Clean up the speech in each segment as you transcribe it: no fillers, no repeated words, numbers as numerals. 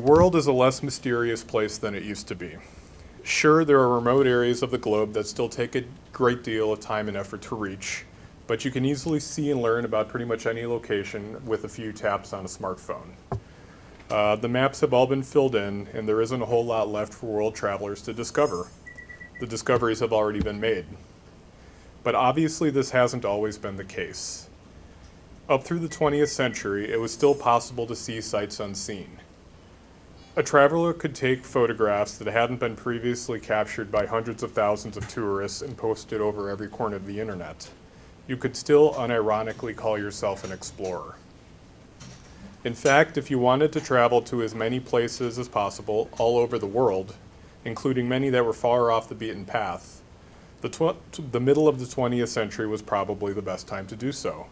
world is a less mysterious place than it used to be. Sure, there are remote areas of the globe that still take a great deal of time and effort to reach, but you can easily see and learn about pretty much any location with a few taps on a smartphone. The maps have all been filled in, and there isn't a whole lot left for world travelers to discover. The discoveries have already been made. But obviously this hasn't always been the case. Up through the 20th century, it was still possible to see sights unseen. A traveler could take photographs that hadn't been previously captured by hundreds of thousands of tourists and posted over every corner of the internet. You could still unironically call yourself an explorer. In fact, if you wanted to travel to as many places as possible all over the world, including many that were far off the beaten path, the middle of the 20th century was probably the best time to do so.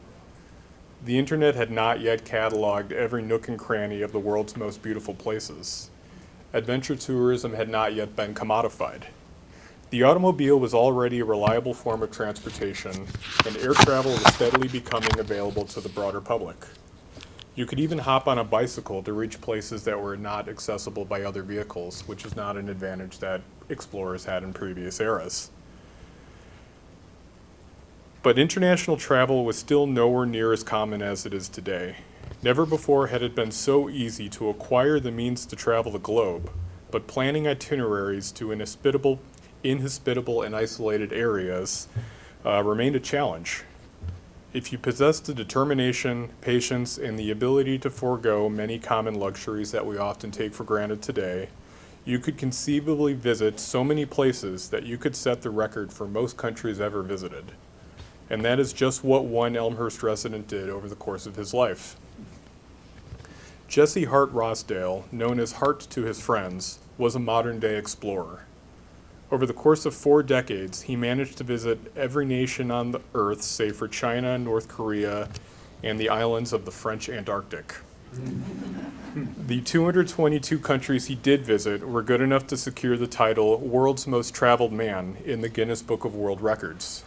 The internet had not yet cataloged every nook and cranny of the world's most beautiful places. Adventure tourism had not yet been commodified. The automobile was already a reliable form of transportation, and air travel was steadily becoming available to the broader public. You could even hop on a bicycle to reach places that were not accessible by other vehicles, which is not an advantage that explorers had in previous eras. But international travel was still nowhere near as common as it is today. Never before had it been so easy to acquire the means to travel the globe, but planning itineraries to inhospitable and isolated areas remained a challenge. If you possessed the determination, patience, and the ability to forego many common luxuries that we often take for granted today, you could conceivably visit so many places that you could set the record for most countries ever visited. And that is just what one Elmhurst resident did over the course of his life. Jesse Hart Rosdail, known as Hart to his friends, was a modern-day explorer. Over the course of 4 decades, he managed to visit every nation on the earth save for China, North Korea, and the islands of the French Antarctic. The 222 countries he did visit were good enough to secure the title World's Most Traveled Man in the Guinness Book of World Records,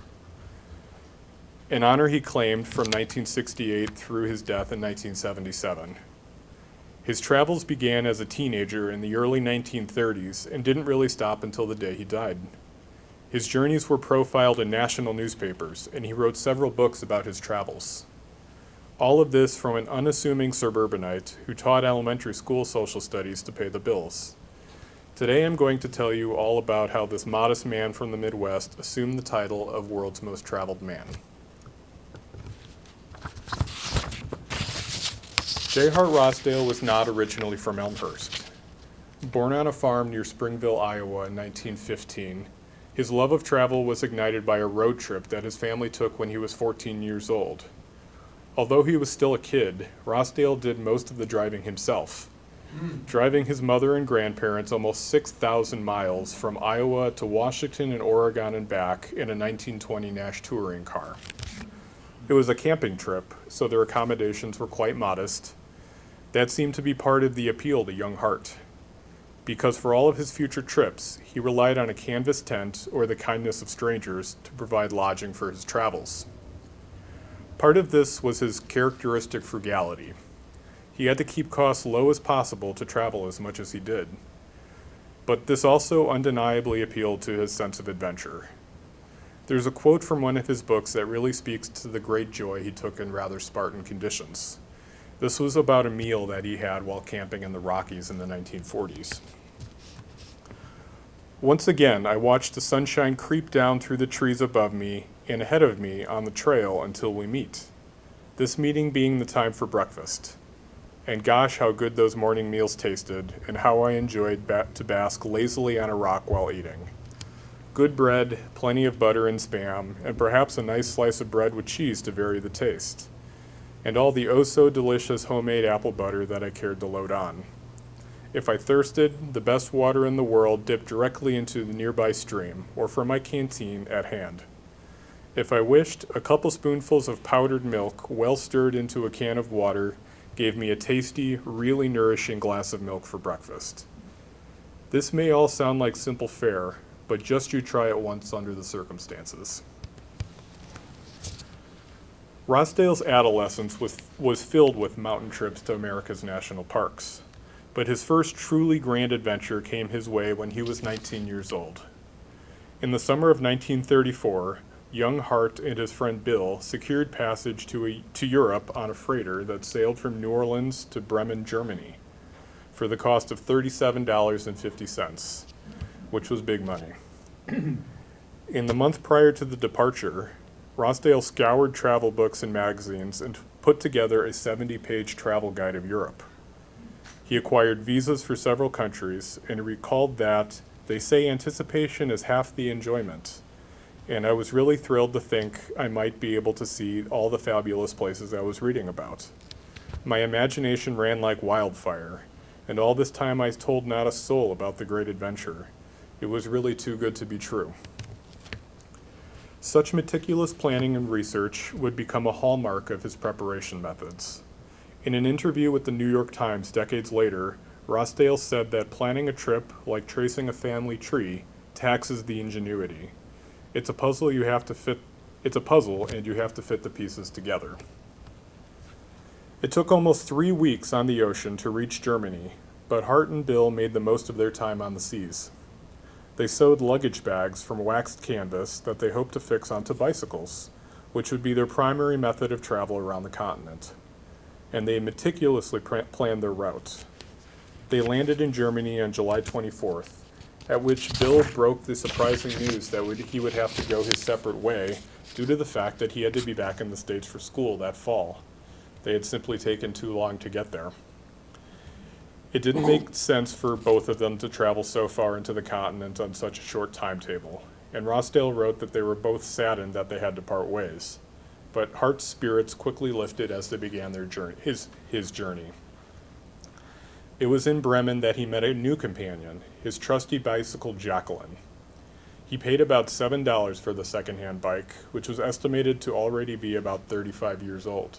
an honor he claimed from 1968 through his death in 1977. His travels began as a teenager in the early 1930s and didn't really stop until the day he died. His journeys were profiled in national newspapers, and he wrote several books about his travels. All of this from an unassuming suburbanite who taught elementary school social studies to pay the bills. Today I'm going to tell you all about how this modest man from the Midwest assumed the title of World's Most Traveled Man. J. Hart Rosdail was not originally from Elmhurst. Born on a farm near Springville, Iowa in 1915, his love of travel was ignited by a road trip that his family took when he was 14 years old. Although he was still a kid, Rosdail did most of the driving himself, driving his mother and grandparents almost 6,000 miles from Iowa to Washington and Oregon and back in a 1920 Nash touring car. It was a camping trip, so their accommodations were quite modest. That seemed to be part of the appeal to young Hart, because for all of his future trips, he relied on a canvas tent or the kindness of strangers to provide lodging for his travels. Part of this was his characteristic frugality. He had to keep costs low as possible to travel as much as he did. But this also undeniably appealed to his sense of adventure. There's a quote from one of his books that really speaks to the great joy he took in rather Spartan conditions. This was about a meal that he had while camping in the Rockies in the 1940s. Once again, I watched the sunshine creep down through the trees above me and ahead of me on the trail until we meet. This meeting being the time for breakfast. And gosh, how good those morning meals tasted, and how I enjoyed to bask lazily on a rock while eating. Good bread, plenty of butter and Spam, and perhaps a nice slice of bread with cheese to vary the taste. And all the oh-so-delicious homemade apple butter that I cared to load on. If I thirsted, the best water in the world dipped directly into the nearby stream, or from my canteen at hand. If I wished, a couple spoonfuls of powdered milk, well stirred into a can of water, gave me a tasty, really nourishing glass of milk for breakfast. This may all sound like simple fare, but just you try it once under the circumstances. Rosdail's adolescence was filled with mountain trips to America's national parks, but but his first truly grand adventure came his way when he was 19 years old. In the summer of 1934, young Hart and his friend Bill secured passage to Europe on a freighter that sailed from New Orleans to Bremen, Germany, for the cost of $37.50, which was big money. In the month prior to the departure, Rosdail scoured travel books and magazines and put together a 70-page travel guide of Europe. He acquired visas for several countries and recalled that, "They say anticipation is half the enjoyment, and I was really thrilled to think I might be able to see all the fabulous places I was reading about. My imagination ran like wildfire, and all this time I told not a soul about the great adventure. It was really too good to be true." Such meticulous planning and research would become a hallmark of his preparation methods. In an interview with the New York Times decades later, Rosdail said that planning a trip, like tracing a family tree, taxes the ingenuity. It's a puzzle and you have to fit the pieces together. It took almost 3 weeks on the ocean to reach Germany, but Hart and Bill made the most of their time on the seas. They sewed luggage bags from waxed canvas that they hoped to fix onto bicycles, which would be their primary method of travel around the continent. And they meticulously planned their route. They landed in Germany on July 24th, at which Bill broke the surprising news that he would have to go his separate way due to the fact that he had to be back in the States for school that fall. They had simply taken too long to get there. It didn't make sense for both of them to travel so far into the continent on such a short timetable, and Rosdail wrote that they were both saddened that they had to part ways. But Hart's spirits quickly lifted as they began their journey, his journey. It was in Bremen that he met a new companion, his trusty bicycle Jacqueline. He paid about $7 for the secondhand bike, which was estimated to already be about 35 years old.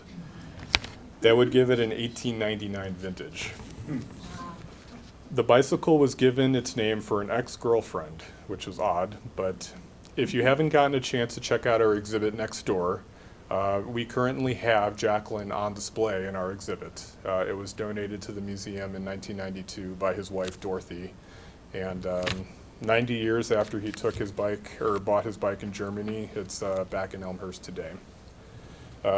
That would give it an 1899 vintage. The bicycle was given its name for an ex-girlfriend, which was odd, but if you haven't gotten a chance to check out our exhibit next door, we currently have Jacqueline on display in our exhibit. It was donated to the museum in 1992 by his wife Dorothy, and 90 years after he took his bike, or bought his bike in Germany, it's back in Elmhurst today.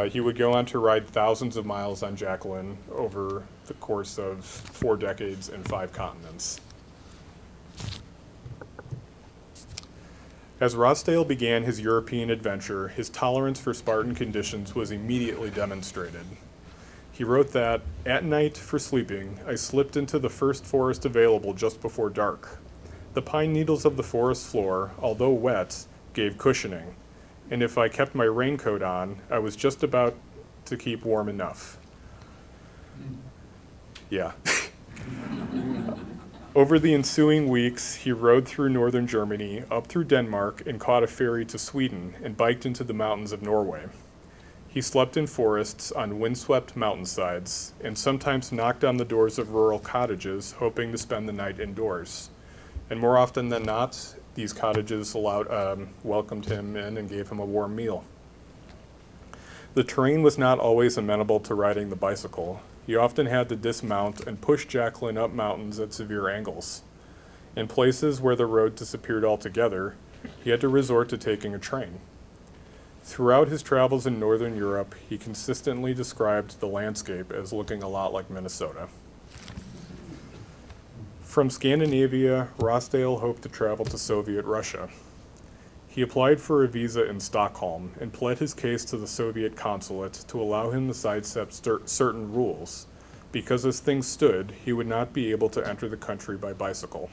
He would go on to ride thousands of miles on Jacqueline over the course of 4 decades and 5 continents. As Rosdail began his European adventure, his tolerance for Spartan conditions was immediately demonstrated. He wrote that, "At night, for sleeping, I slipped into the first forest available just before dark. The pine needles of the forest floor, although wet, gave cushioning, and if I kept my raincoat on, I was just about to keep warm enough." Yeah. Over the ensuing weeks, he rode through northern Germany, up through Denmark, and caught a ferry to Sweden and biked into the mountains of Norway. He slept in forests on windswept mountainsides and sometimes knocked on the doors of rural cottages, hoping to spend the night indoors. And more often than not, these cottages welcomed him in and gave him a warm meal. The terrain was not always amenable to riding the bicycle. He often had to dismount and push Jacqueline up mountains at severe angles. In places where the road disappeared altogether, he had to resort to taking a train. Throughout his travels in northern Europe, he consistently described the landscape as looking a lot like Minnesota. From Scandinavia, Rosdail hoped to travel to Soviet Russia. He applied for a visa in Stockholm and pled his case to the Soviet consulate to allow him to sidestep certain rules, because as things stood, he would not be able to enter the country by bicycle.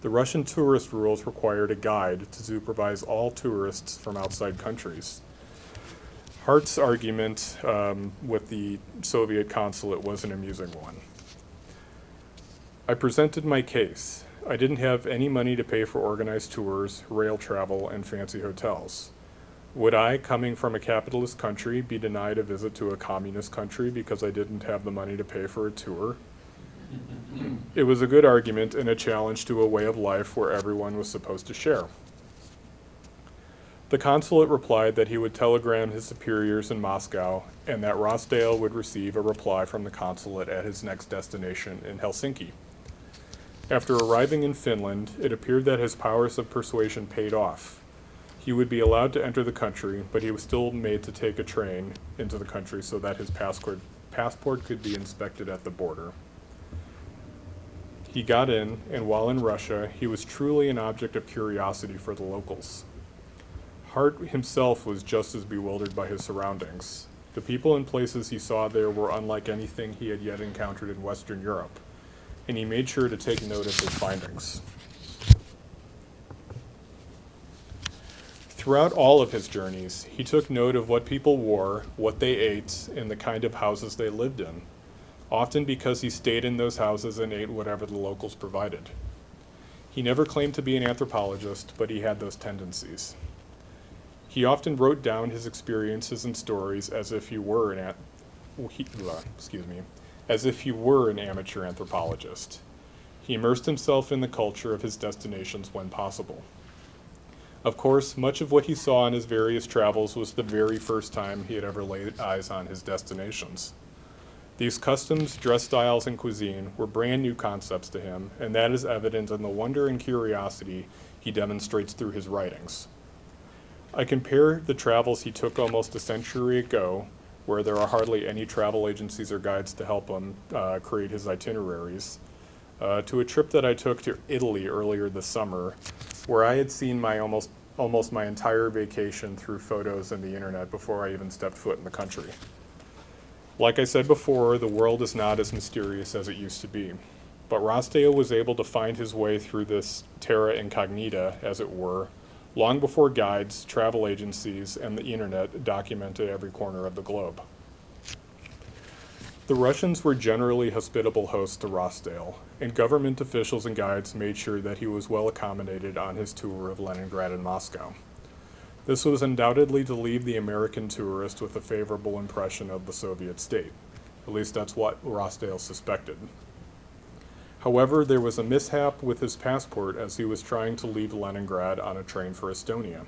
The Russian tourist rules required a guide to supervise all tourists from outside countries. Hart's argument with the Soviet consulate was an amusing one. "I presented my case. I didn't have any money to pay for organized tours, rail travel, and fancy hotels. Would I, coming from a capitalist country, be denied a visit to a communist country because I didn't have the money to pay for a tour? It was a good argument and a challenge to a way of life where everyone was supposed to share." The consulate replied that he would telegram his superiors in Moscow and that Rosdail would receive a reply from the consulate at his next destination in Helsinki. After arriving in Finland, it appeared that his powers of persuasion paid off. He would be allowed to enter the country, but he was still made to take a train into the country so that his passport could be inspected at the border. He got in, and while in Russia, he was truly an object of curiosity for the locals. Hart himself was just as bewildered by his surroundings. The people and places he saw there were unlike anything he had yet encountered in Western Europe, and he made sure to take note of his findings. Throughout all of his journeys, he took note of what people wore, what they ate, and the kind of houses they lived in, often because he stayed in those houses and ate whatever the locals provided. He never claimed to be an anthropologist, but he had those tendencies. He often wrote down his experiences and stories as if he were an amateur anthropologist. He immersed himself in the culture of his destinations when possible. Of course, much of what he saw in his various travels was the very first time he had ever laid eyes on his destinations. These customs, dress styles, and cuisine were brand new concepts to him, and that is evident in the wonder and curiosity he demonstrates through his writings. I compare the travels he took almost a century ago, where there are hardly any travel agencies or guides to help him create his itineraries, to a trip that I took to Italy earlier this summer, where I had seen my almost my entire vacation through photos and the internet before I even stepped foot in the country. Like I said before, the world is not as mysterious as it used to be, but Rosdail was able to find his way through this terra incognita, as it were, long before guides, travel agencies, and the internet documented every corner of the globe. The Russians were generally hospitable hosts to Rosdail, and government officials and guides made sure that he was well accommodated on his tour of Leningrad and Moscow. This was undoubtedly to leave the American tourist with a favorable impression of the Soviet state. At least that's what Rosdail suspected. However, there was a mishap with his passport as he was trying to leave Leningrad on a train for Estonia.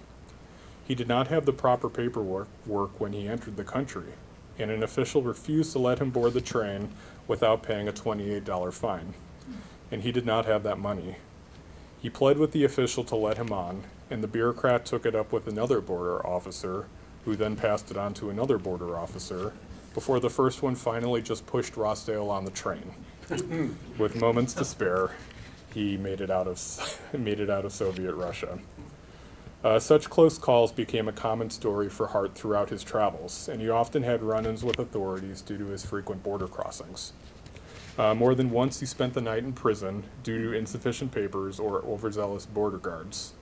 He did not have the proper paperwork when he entered the country, and an official refused to let him board the train without paying a $28 fine, and he did not have that money. He pled with the official to let him on, and the bureaucrat took it up with another border officer, who then passed it on to another border officer, before the first one finally just pushed Rosdail on the train. With moments to spare, he made it out of Soviet Russia. Such close calls became a common story for Hart throughout his travels, and he often had run-ins with authorities due to his frequent border crossings. More than once he spent the night in prison due to insufficient papers or overzealous border guards,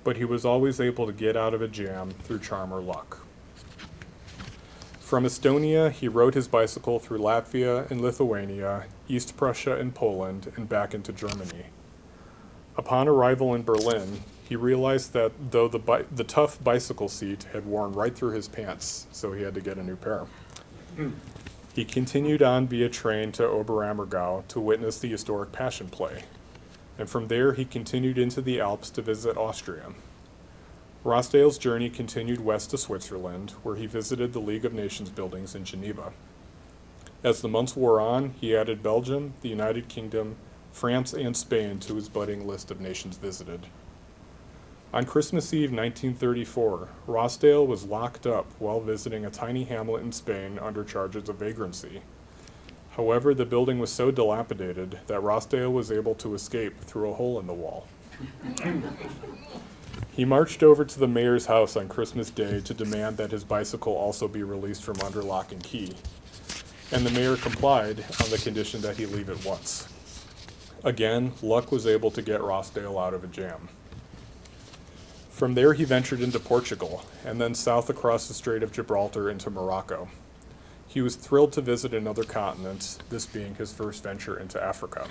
but he was always able to get out of a jam through charm or luck. From Estonia, he rode his bicycle through Latvia and Lithuania, East Prussia and Poland, and back into Germany. Upon arrival in Berlin, he realized that though the tough bicycle seat had worn right through his pants, so he had to get a new pair. He continued on via train to Oberammergau to witness the historic Passion Play, and from there he continued into the Alps to visit Austria. Rosdail's journey continued west to Switzerland, where he visited the League of Nations buildings in Geneva. As the months wore on, he added Belgium, the United Kingdom, France, and Spain to his budding list of nations visited. On Christmas Eve 1934, Rosdail was locked up while visiting a tiny hamlet in Spain under charges of vagrancy. However, the building was so dilapidated that Rosdail was able to escape through a hole in the wall. He marched over to the mayor's house on Christmas Day to demand that his bicycle also be released from under lock and key, and the mayor complied on the condition that he leave at once. Again, luck was able to get Rosdail out of a jam. From there he ventured into Portugal, and then south across the Strait of Gibraltar into Morocco. He was thrilled to visit another continent, this being his first venture into Africa.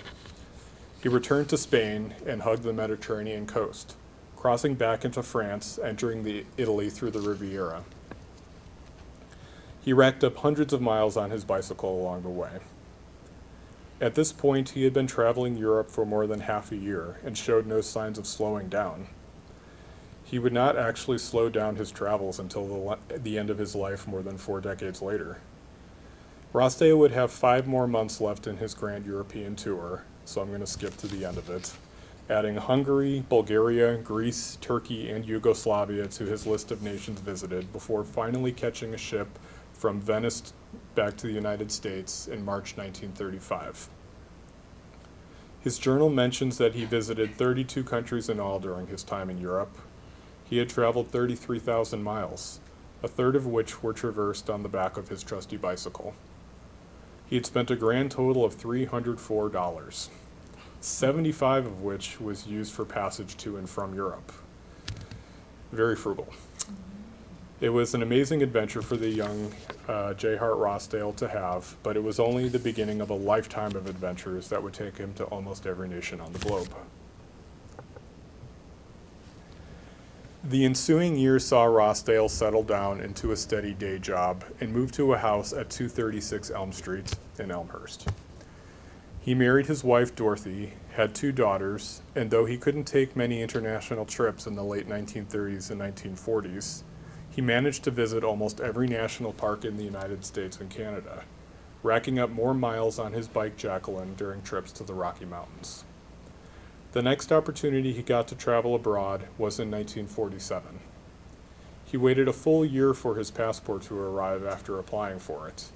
He returned to Spain and hugged the Mediterranean coast, crossing back into France, entering Italy through the Riviera. He racked up hundreds of miles on his bicycle along the way. At this point, he had been traveling Europe for more than half a year and showed no signs of slowing down. He would not actually slow down his travels until the end of his life more than 4 decades later. Rosdail would have 5 more months left in his grand European tour, so I'm going to skip to the end of it, adding Hungary, Bulgaria, Greece, Turkey, and Yugoslavia to his list of nations visited before finally catching a ship from Venice back to the United States in March 1935. His journal mentions that he visited 32 countries in all during his time in Europe. He had traveled 33,000 miles, a third of which were traversed on the back of his trusty bicycle. He had spent a grand total of $304, 75 of which was used for passage to and from Europe. Very frugal. It was an amazing adventure for the young J. Hart Rosdail to have, but it was only the beginning of a lifetime of adventures that would take him to almost every nation on the globe. The ensuing year saw Rosdail settle down into a steady day job and move to a house at 236 Elm Street in Elmhurst. He married his wife Dorothy, had 2 daughters, and though he couldn't take many international trips in the late 1930s and 1940s, he managed to visit almost every national park in the United States and Canada, racking up more miles on his bike Jacqueline during trips to the Rocky Mountains. The next opportunity he got to travel abroad was in 1947. He waited a full year for his passport to arrive after applying for it.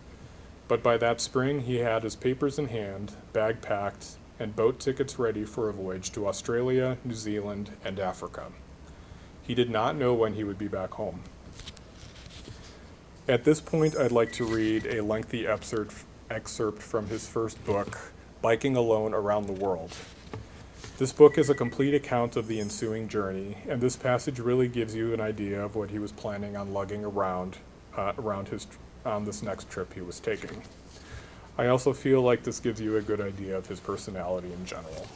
But by that spring, he had his papers in hand, bag packed, and boat tickets ready for a voyage to Australia, New Zealand, and Africa. He did not know when he would be back home. At this point, I'd like to read a lengthy excerpt from his first book, Biking Alone Around the World. This book is a complete account of the ensuing journey, and this passage really gives you an idea of what he was planning on lugging around on this next trip he was taking. I also feel like this gives you a good idea of his personality in general.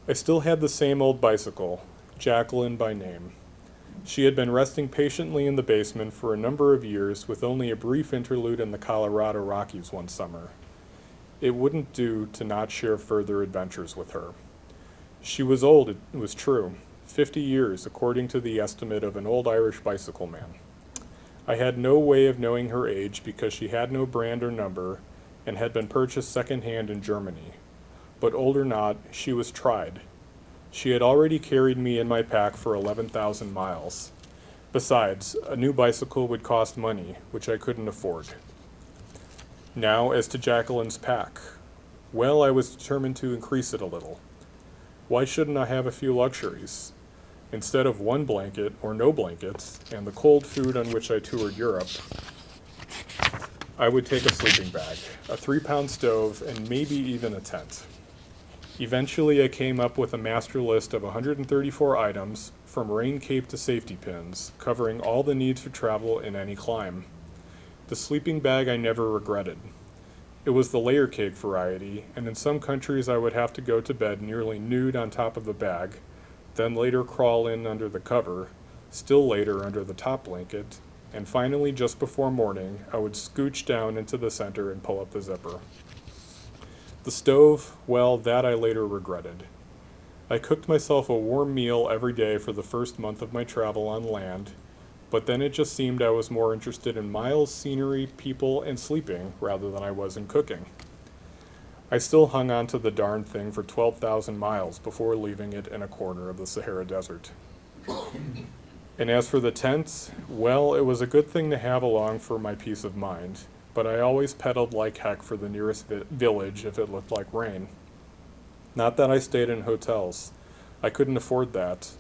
I still had the same old bicycle, Jacqueline by name. She had been resting patiently in the basement for a number of years, with only a brief interlude in the Colorado Rockies one summer. It wouldn't do to not share further adventures with her. She was old, it was true, 50 years, according to the estimate of an old Irish bicycle man. I had no way of knowing her age because she had no brand or number and had been purchased second-hand in Germany. But old or not, she was tried. She had already carried me in my pack for 11,000 miles. Besides, a new bicycle would cost money, which I couldn't afford. Now, as to Jacqueline's pack. Well, I was determined to increase it a little. Why shouldn't I have a few luxuries? Instead of 1 blanket, or no blankets, and the cold food on which I toured Europe, I would take a sleeping bag, a 3-pound stove, and maybe even a tent. Eventually, I came up with a master list of 134 items, from rain cape to safety pins, covering all the needs for travel in any clime. The sleeping bag I never regretted. It was the layer cake variety, and in some countries I would have to go to bed nearly nude on top of the bag, then later crawl in under the cover, still later under the top blanket, and finally just before morning I would scooch down into the center and pull up the zipper. The stove, well, that I later regretted. I cooked myself a warm meal every day for the first month of my travel on land, but then it just seemed I was more interested in miles, scenery, people, and sleeping rather than I was in cooking. I still hung on to the darn thing for 12,000 miles before leaving it in a corner of the Sahara Desert. And as for the tent, well, it was a good thing to have along for my peace of mind, but I always pedaled like heck for the nearest village if it looked like rain. Not that I stayed in hotels. I couldn't afford that.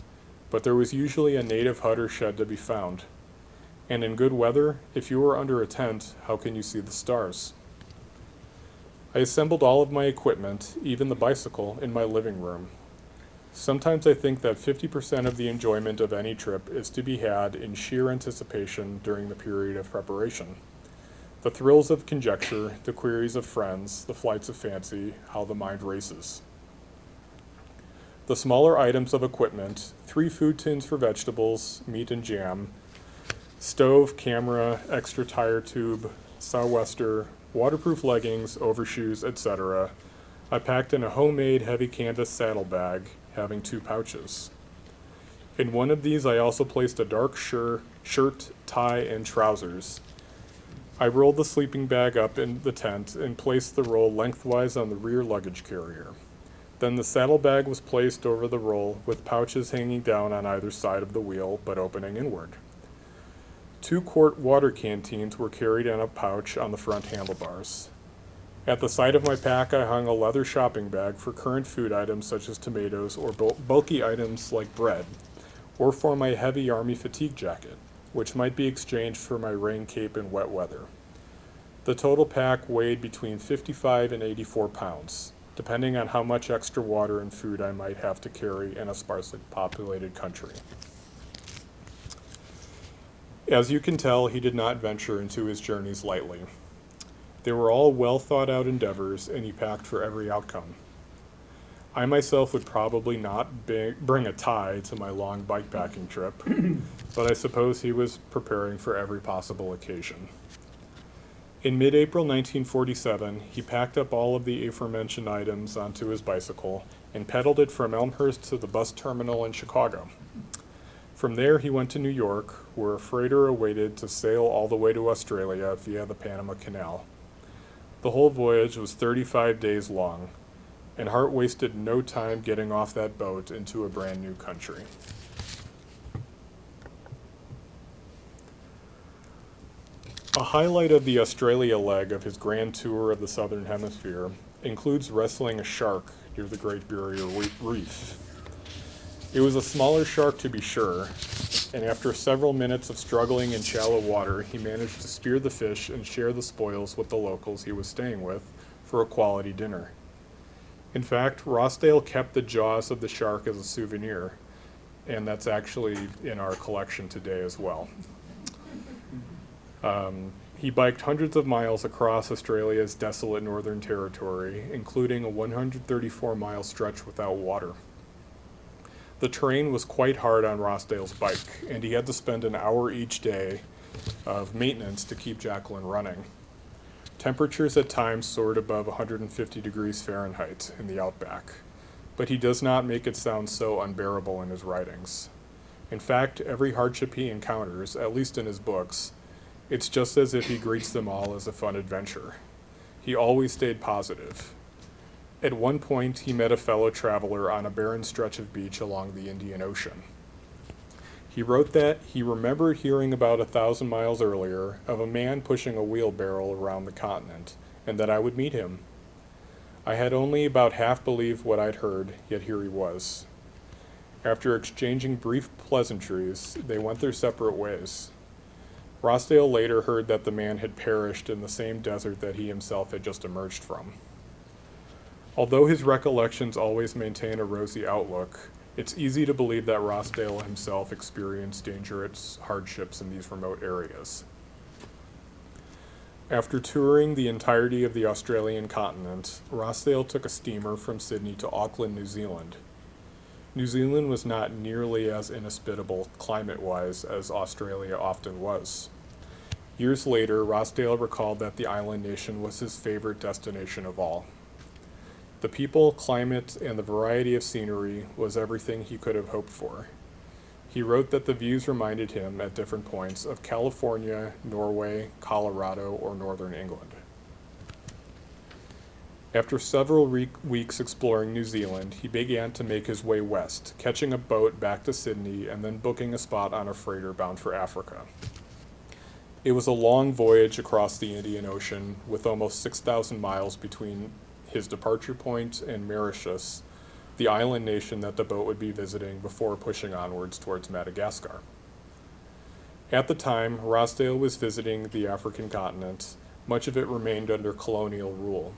But there was usually a native hut or shed to be found. And in good weather, if you were under a tent, how can you see the stars? I assembled all of my equipment, even the bicycle, in my living room. Sometimes I think that 50% of the enjoyment of any trip is to be had in sheer anticipation during the period of preparation. The thrills of conjecture, the queries of friends, the flights of fancy, how the mind races. The smaller items of equipment, 3 food tins for vegetables, meat and jam, stove, camera, extra tire tube, sou'wester, waterproof leggings, overshoes, etc. I packed in a homemade heavy canvas saddlebag, having 2 pouches. In one of these, I also placed a dark shirt, tie, and trousers. I rolled the sleeping bag up in the tent and placed the roll lengthwise on the rear luggage carrier. Then the saddlebag was placed over the roll, with pouches hanging down on either side of the wheel, but opening inward. 2-quart water canteens were carried in a pouch on the front handlebars. At the side of my pack, I hung a leather shopping bag for current food items such as tomatoes or bulky items like bread, or for my heavy army fatigue jacket, which might be exchanged for my rain cape in wet weather. The total pack weighed between 55 and 84 pounds, depending on how much extra water and food I might have to carry in a sparsely populated country. As you can tell, he did not venture into his journeys lightly. They were all well thought out endeavors, and he packed for every outcome. I myself would probably not bring a tie to my long bikepacking trip, but I suppose he was preparing for every possible occasion. In mid-April 1947, he packed up all of the aforementioned items onto his bicycle and pedaled it from Elmhurst to the bus terminal in Chicago. From there, he went to New York, where a freighter awaited to sail all the way to Australia via the Panama Canal. The whole voyage was 35 days long, and Hart wasted no time getting off that boat into a brand new country. A highlight of the Australia leg of his grand tour of the Southern Hemisphere includes wrestling a shark near the Great Barrier Reef. It was a smaller shark to be sure, and after several minutes of struggling in shallow water, he managed to spear the fish and share the spoils with the locals he was staying with for a quality dinner. In fact, Rosdail kept the jaws of the shark as a souvenir, and that's actually in our collection today as well. He biked hundreds of miles across Australia's desolate Northern Territory, including a 134-mile stretch without water. The terrain was quite hard on Rosdail's bike, and he had to spend an hour each day of maintenance to keep Jacqueline running. Temperatures at times soared above 150 degrees Fahrenheit in the outback, but he does not make it sound so unbearable in his writings. In fact, every hardship he encounters, at least in his books, it's just as if he greets them all as a fun adventure. He always stayed positive. At one point, he met a fellow traveler on a barren stretch of beach along the Indian Ocean. He wrote that he remembered hearing about 1,000 miles earlier of a man pushing a wheelbarrow around the continent, and that I would meet him. I had only about half believed what I'd heard, yet here he was. After exchanging brief pleasantries, they went their separate ways. Rosdail later heard that the man had perished in the same desert that he himself had just emerged from. Although his recollections always maintain a rosy outlook, it's easy to believe that Rosdail himself experienced dangerous hardships in these remote areas. After touring the entirety of the Australian continent, Rosdail took a steamer from Sydney to Auckland, New Zealand. New Zealand was not nearly as inhospitable climate-wise as Australia often was. Years later, Rosdail recalled that the island nation was his favorite destination of all. The people, climate, and the variety of scenery was everything he could have hoped for. He wrote that the views reminded him, at different points, of California, Norway, Colorado, or northern England. After several weeks exploring New Zealand, he began to make his way west, catching a boat back to Sydney and then booking a spot on a freighter bound for Africa. It was a long voyage across the Indian Ocean, with almost 6,000 miles between his departure point and Mauritius, the island nation that the boat would be visiting before pushing onwards towards Madagascar. At the time, Rosdail was visiting the African continent. Much of it remained under colonial rule.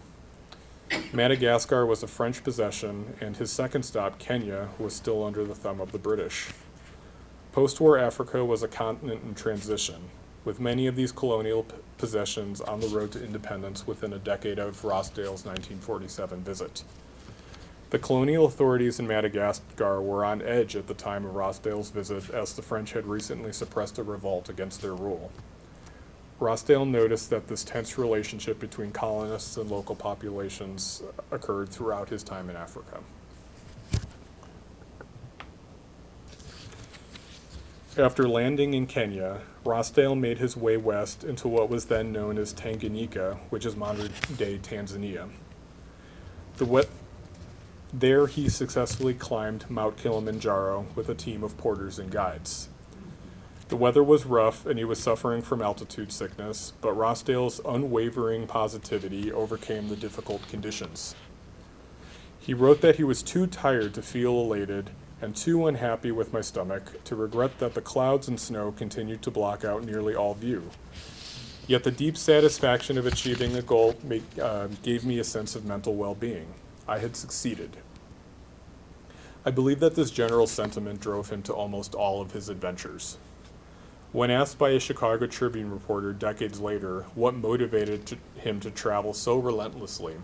Madagascar was a French possession, and his second stop, Kenya, was still under the thumb of the British. Post-war Africa was a continent in transition, with many of these colonial possessions on the road to independence within a decade of Rosdail's 1947 visit. The colonial authorities in Madagascar were on edge at the time of Rosdail's visit, as the French had recently suppressed a revolt against their rule. Rosdail noticed that this tense relationship between colonists and local populations occurred throughout his time in Africa. After landing in Kenya, Rosdail made his way west into what was then known as Tanganyika, which is modern-day Tanzania. There he successfully climbed Mount Kilimanjaro with a team of porters and guides. The weather was rough and he was suffering from altitude sickness, but Rosdail's unwavering positivity overcame the difficult conditions. He wrote that he was too tired to feel elated and too unhappy with my stomach to regret that the clouds and snow continued to block out nearly all view. Yet the deep satisfaction of achieving a goal gave me a sense of mental well-being. I had succeeded. I believe that this general sentiment drove him to almost all of his adventures. When asked by a Chicago Tribune reporter decades later what motivated him to travel so relentlessly,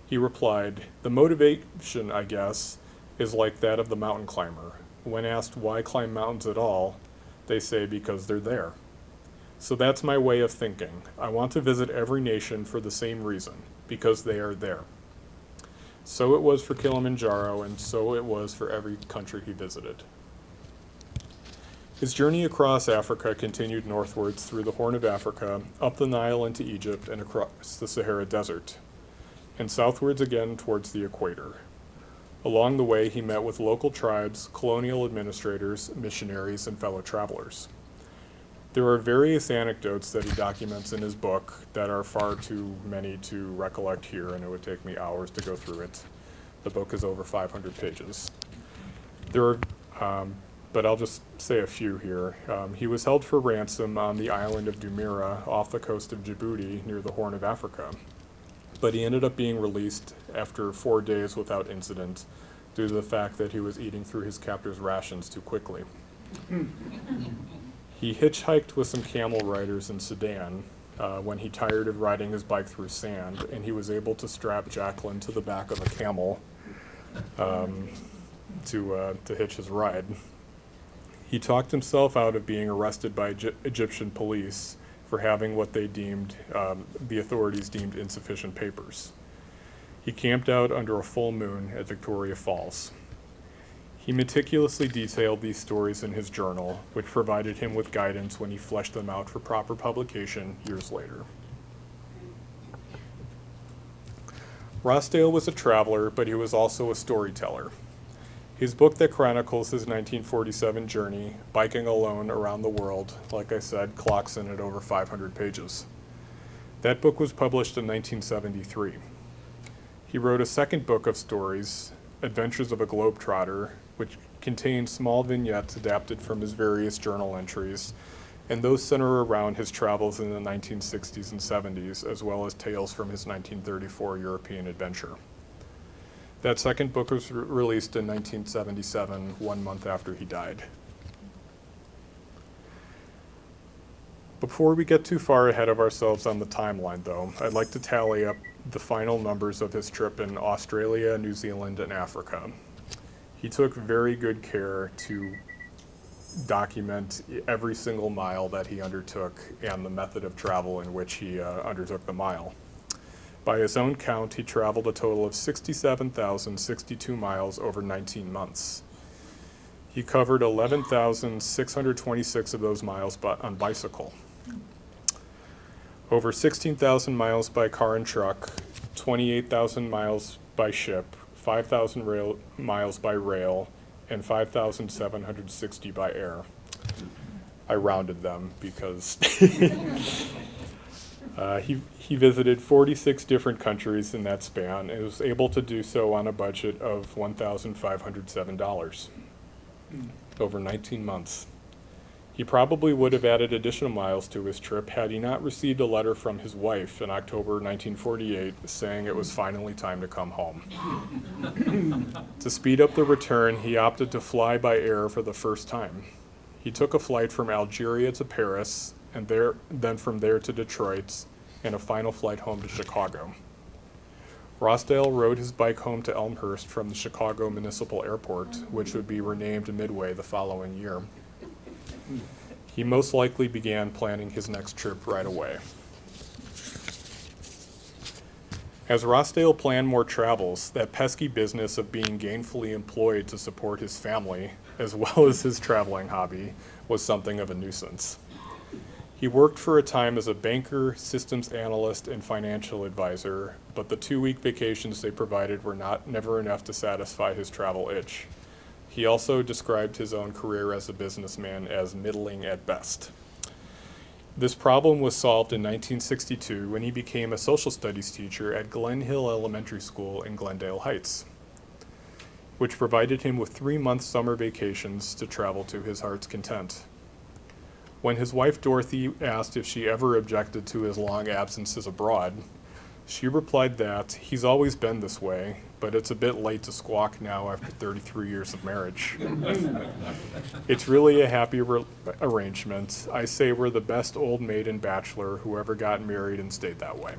he replied, "The motivation, I guess, is like that of the mountain climber. When asked why climb mountains at all, they say because they're there. So that's my way of thinking. I want to visit every nation for the same reason, because they are there." So it was for Kilimanjaro, and so it was for every country he visited. His journey across Africa continued northwards through the Horn of Africa, up the Nile into Egypt, and across the Sahara Desert, and southwards again towards the equator. Along the way, he met with local tribes, colonial administrators, missionaries, and fellow travelers. There are various anecdotes that he documents in his book that are far too many to recollect here, and it would take me hours to go through it. The book is over 500 pages. But I'll just say a few here. He was held for ransom on the island of Dumira off the coast of Djibouti near the Horn of Africa. But he ended up being released after 4 days without incident due to the fact that he was eating through his captor's rations too quickly. He hitchhiked with some camel riders in Sudan when he tired of riding his bike through sand, and he was able to strap Jacqueline to the back of a camel to hitch his ride. He talked himself out of being arrested by Egyptian police for having what they deemed, the authorities deemed insufficient papers. He camped out under a full moon at Victoria Falls. He meticulously detailed these stories in his journal, which provided him with guidance when he fleshed them out for proper publication years later. Rosdail was a traveler, but he was also a storyteller. His book that chronicles his 1947 journey, biking alone around the world, like I said, clocks in at over 500 pages. That book was published in 1973. He wrote a second book of stories, Adventures of a Globetrotter, which contains small vignettes adapted from his various journal entries, and those center around his travels in the 1960s and 70s, as well as tales from his 1934 European adventure. That second book was released in 1977, 1 month after he died. Before we get too far ahead of ourselves on the timeline, though, I'd like to tally up the final numbers of his trip in Australia, New Zealand, and Africa. He took very good care to document every single mile that he undertook and the method of travel in which he undertook the mile. By his own count, he traveled a total of 67,062 miles over 19 months. He covered 11,626 of those miles on bicycle. Over 16,000 miles by car and truck, 28,000 miles by ship, 5,000 miles by rail, and 5,760 by air. I rounded them because he visited 46 different countries in that span and was able to do so on a budget of $1,507 over 19 months. He probably would have added additional miles to his trip had he not received a letter from his wife in October 1948 saying it was finally time to come home. To speed up the return, he opted to fly by air for the first time. He took a flight from Algeria to Paris, and then from there to Detroit, and a final flight home to Chicago. Rosdail rode his bike home to Elmhurst from the Chicago Municipal Airport, which would be renamed Midway the following year. He most likely began planning his next trip right away. As Rosdail planned more travels, that pesky business of being gainfully employed to support his family as well as his traveling hobby, was something of a nuisance. He worked for a time as a banker, systems analyst, and financial advisor, but the 2-week vacations they provided were never enough to satisfy his travel itch. He also described his own career as a businessman as middling at best. This problem was solved in 1962 when he became a social studies teacher at Glen Hill Elementary School in Glendale Heights, which provided him with 3-month summer vacations to travel to his heart's content. When his wife Dorothy asked if she ever objected to his long absences abroad, she replied that he's always been this way, but it's a bit late to squawk now after 33 years of marriage. It's really a happy arrangement. I say we're the best old maid and bachelor who ever got married and stayed that way.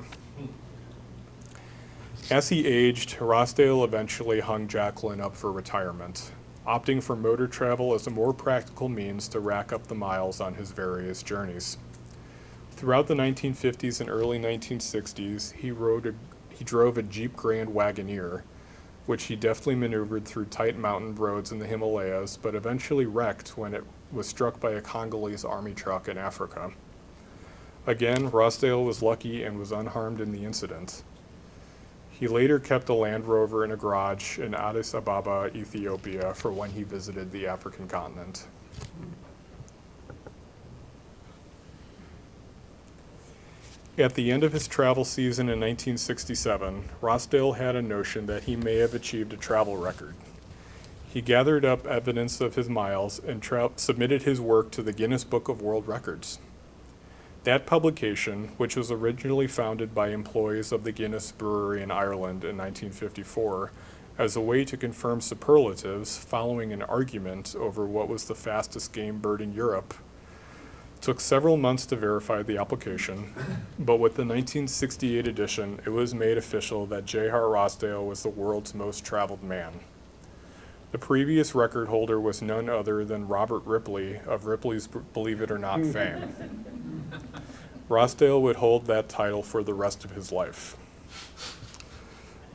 As he aged, Rosdail eventually hung Jacqueline up for retirement, opting for motor travel as a more practical means to rack up the miles on his various journeys. Throughout the 1950s and early 1960s, he drove a Jeep Grand Wagoneer, which he deftly maneuvered through tight mountain roads in the Himalayas, but eventually wrecked when it was struck by a Congolese army truck in Africa. Again, Rosdail was lucky and was unharmed in the incident. He later kept a Land Rover in a garage in Addis Ababa, Ethiopia, for when he visited the African continent. At the end of his travel season in 1967, Rosdail had a notion that he may have achieved a travel record. He gathered up evidence of his miles and submitted his work to the Guinness Book of World Records. That publication, which was originally founded by employees of the Guinness Brewery in Ireland in 1954, as a way to confirm superlatives following an argument over what was the fastest game bird in Europe, took several months to verify the application, but with the 1968 edition, it was made official that J. Hart Rosdail was the world's most traveled man. The previous record holder was none other than Robert Ripley of Ripley's Believe It or Not fame. Rosdail would hold that title for the rest of his life.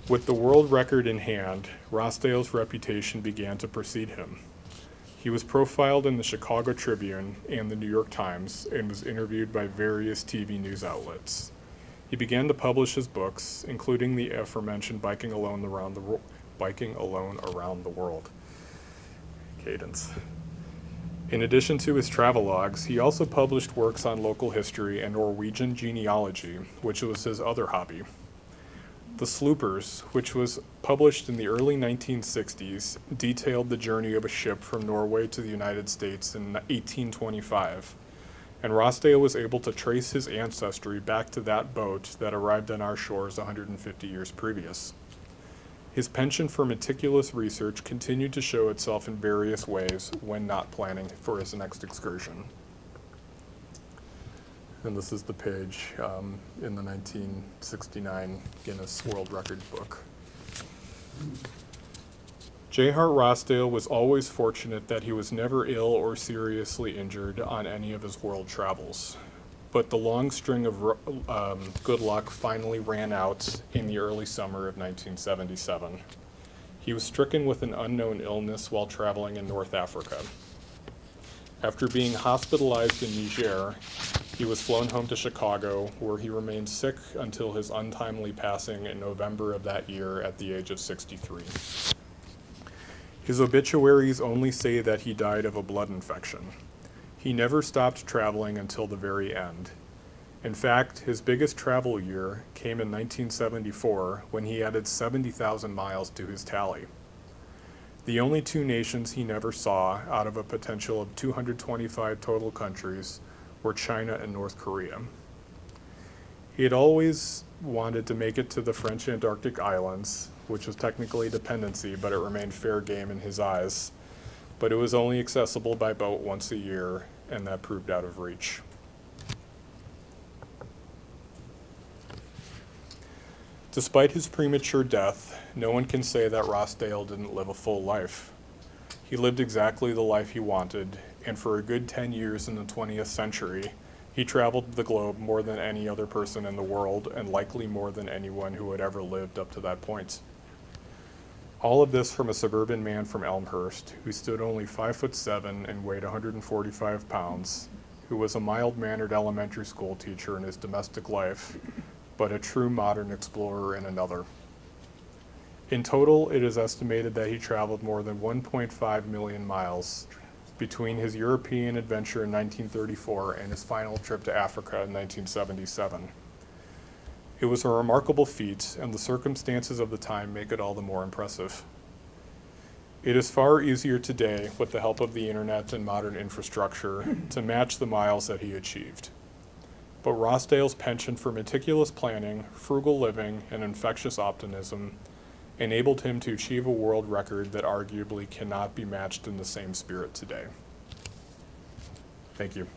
With the world record in hand, Rosdail's reputation began to precede him. He was profiled in the Chicago Tribune and the New York Times and was interviewed by various TV news outlets. He began to publish his books, including the aforementioned Biking Alone Around the World. Cadence. In addition to his travelogues, he also published works on local history and Norwegian genealogy, which was his other hobby. The Sloopers, which was published in the early 1960s, detailed the journey of a ship from Norway to the United States in 1825, and Rosdail was able to trace his ancestry back to that boat that arrived on our shores 150 years previous. His penchant for meticulous research continued to show itself in various ways when not planning for his next excursion. And this is the page in the 1969 Guinness World Records book. J. Hart Rosdail was always fortunate that he was never ill or seriously injured on any of his world travels. But the long string of good luck finally ran out in the early summer of 1977. He was stricken with an unknown illness while traveling in North Africa. After being hospitalized in Niger, he was flown home to Chicago, where he remained sick until his untimely passing in November of that year at the age of 63. His obituaries only say that he died of a blood infection. He never stopped traveling until the very end. In fact, his biggest travel year came in 1974 when he added 70,000 miles to his tally. The only two nations he never saw out of a potential of 225 total countries were China and North Korea. He had always wanted to make it to the French Antarctic Islands, which was technically a dependency, but it remained fair game in his eyes. But it was only accessible by boat once a year, and that proved out of reach. Despite his premature death, no one can say that Rosdail didn't live a full life. He lived exactly the life he wanted, and for a good 10 years in the 20th century, he traveled the globe more than any other person in the world, and likely more than anyone who had ever lived up to that point. All of this from a suburban man from Elmhurst who stood only 5'7" and weighed 145 pounds, who was a mild-mannered elementary school teacher in his domestic life, but a true modern explorer in another. In total, it is estimated that he traveled more than 1.5 million miles between his European adventure in 1934 and his final trip to Africa in 1977. It was a remarkable feat, and the circumstances of the time make it all the more impressive. It is far easier today, with the help of the internet and modern infrastructure, to match the miles that he achieved. But Rosdail's penchant for meticulous planning, frugal living, and infectious optimism enabled him to achieve a world record that arguably cannot be matched in the same spirit today. Thank you.